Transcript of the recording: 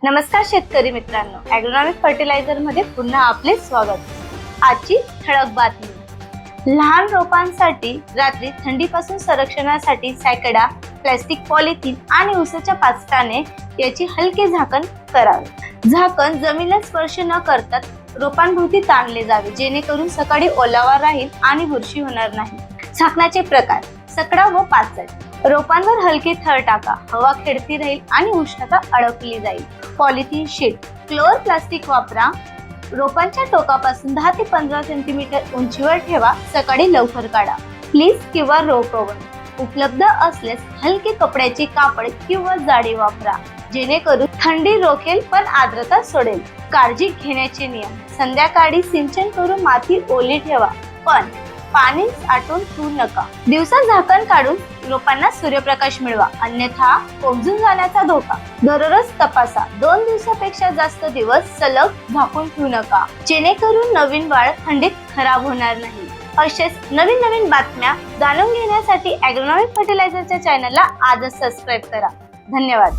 नमस्कार शेतकरी मित्रांनो, ॲग्रोनॉमिक फर्टिलायझर मध्ये पुन्हा आपले स्वागत. आजची ठळक बातमी. लहान रोपांसाठी रात्री थंडीपासून संरक्षणासाठी सॅकडा, प्लास्टिक, पॉलिथिन आणि उसाच्या पाचटाने याची हलके झाकण करावे. झाकण जमिनीला स्पर्श न करता रोपांभोवती ताणले जावे, जेणेकरून सकाळी ओलावा राहील आणि बुरशी होणार नाही. झाकणाचे प्रकार: सकडा व पाचट. रोपांवर हलके थर टाका, हवा खेळती राहील आणि उष्णता अडकली जाईल. Polythene sheet. क्लोअर प्लास्टिक वापरा. रोपांच्या टोकापासून 10 ते 15 सेंटीमीटर उंचीवर ठेवा. सकाळी लवकर काढा. फ्लीस किंवा रो कव्हर उपलब्ध असल्यास हलके कपड्याचे कापड किंवा जाडी वापरा, जेणेकरून थंडी रोखेल पण आर्द्रता सोडेल. काळजी घेण्याचे नियम: संध्याकाळी सिंचन करून माती ओली ठेवा, पण पाणी साठवून ठेवू नका. दिवसा झाकण काढून रोपांना सूर्यप्रकाश मिळवा, अन्यथा कोमजून जाण्याचा धोका. दररोज तपासा. 2 दिवसापेक्षा जास्त दिवस सलग झाकून ठेवू नका, जेणेकरून नवीन वाढ थंडीत खराब होणार नाही. असेच नवीन बातम्या जाणून घेण्यासाठी ॲग्रोनॉमिक फर्टिलायझरच्या चॅनलला आजच सबस्क्राईब करा. धन्यवाद.